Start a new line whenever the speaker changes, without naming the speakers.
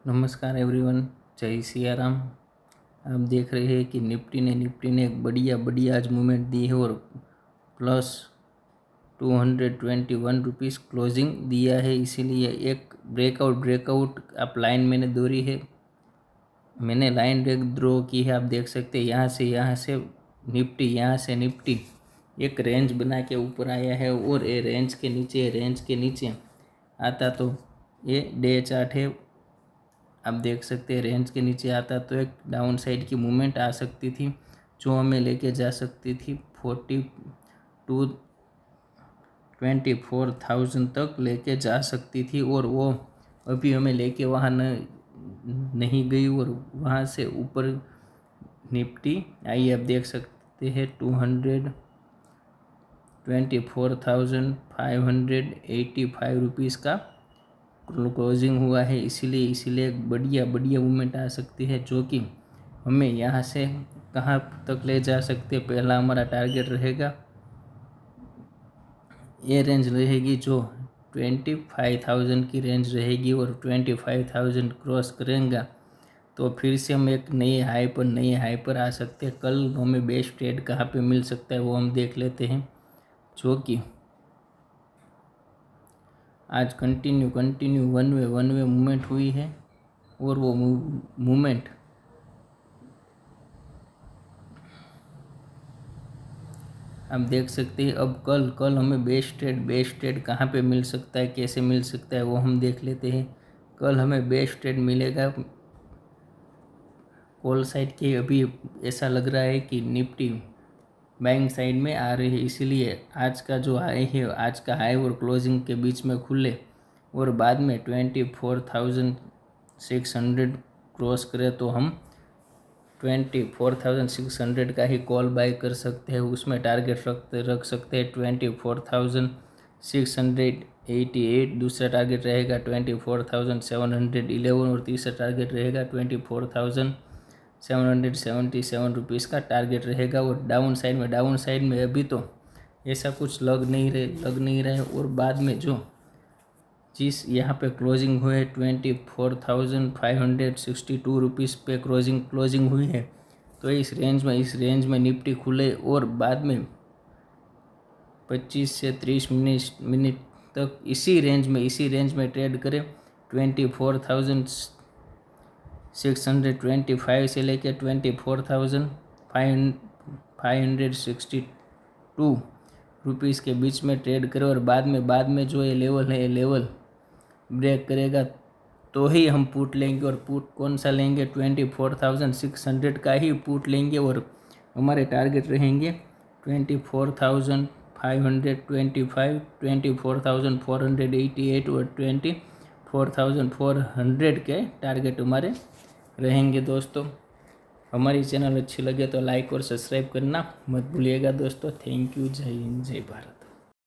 नमस्कार एवरीवन, जय सिया राम। आप देख रहे हैं कि निफ्टी ने एक बढ़िया आज मूवमेंट दी है और प्लस 221 रुपीज़ क्लोजिंग दिया है। इसीलिए एक ब्रेकआउट आप लाइन मैंने दौरी है, मैंने लाइन ड्रॉ की है। आप देख सकते हैं यहाँ से निफ्टी एक रेंज बना के ऊपर आया है और ये रेंज के नीचे आता तो ये डे चार्ट है। आप देख सकते हैं रेंज के नीचे आता तो एक डाउन साइड की मूवमेंट आ सकती थी जो हमें लेके जा सकती थी 24,000 तक लेके जा सकती थी, और वो अभी हमें लेके वहाँ नहीं गई और वहाँ से ऊपर निफ्टी आई। आप देख सकते हैं 224,585 रुपीज़ का क्लोजिंग हुआ है। इसीलिए एक बढ़िया मूवमेंट आ सकती है जो कि हमें यहाँ से कहाँ तक ले जा सकते हैं। पहला हमारा टारगेट रहेगा, ये रेंज रहेगी जो 25,000 की रेंज रहेगी, और 25,000 क्रॉस करेंगे तो फिर से हम एक नए हाई पर आ सकते हैं। कल हमें बेस्ट ट्रेड कहाँ पे मिल सकता है वो हम देख लेते हैं, जो कि आज कंटिन्यू वन वे मूवमेंट हुई है, और वो मूवमेंट आप देख सकते हैं। अब कल हमें बेस्ट ट्रेड कहाँ पे मिल सकता है, कैसे मिल सकता है वो हम देख लेते हैं। कल हमें बेस्ट ट्रेड मिलेगा कॉल साइड के। अभी ऐसा लग रहा है कि निफ्टी बाइंग साइड में आ रही है, इसीलिए आज का जो हाई है, आज का हाई और क्लोजिंग के बीच में खुले और बाद में 24,600 क्रॉस करे तो हम 24,600 का ही कॉल बाय कर सकते हैं। उसमें टारगेट रख सकते हैं 24,688। दूसरा टारगेट रहेगा 24,711 और तीसरा टारगेट रहेगा 24,777 रुपीज़ का टारगेट रहेगा। और डाउन साइड में अभी तो ऐसा कुछ लग नहीं रहा है। और बाद में जो जिस यहाँ पे क्लोजिंग हुई है 24,562 रुपीज़ पे क्लोजिंग हुई है, तो इस रेंज में निफ्टी खुले और बाद में 25 से 30 मिनट तक इसी रेंज में ट्रेड करें। 24,625 से लेकर 24,562 रुपीज़ के बीच में ट्रेड करें, और बाद में जो ये लेवल ब्रेक करेगा तो ही हम पुट लेंगे। और पुट कौन सा लेंगे, 24,600 का ही पुट लेंगे, और हमारे टारगेट रहेंगे 24,525, 24,488 और 24,400 के टारगेट हमारे रहेंगे। दोस्तों, हमारी चैनल अच्छी लगे तो लाइक और सब्सक्राइब करना मत भूलिएगा दोस्तों। Thank you. जय हिंद, जय भारत।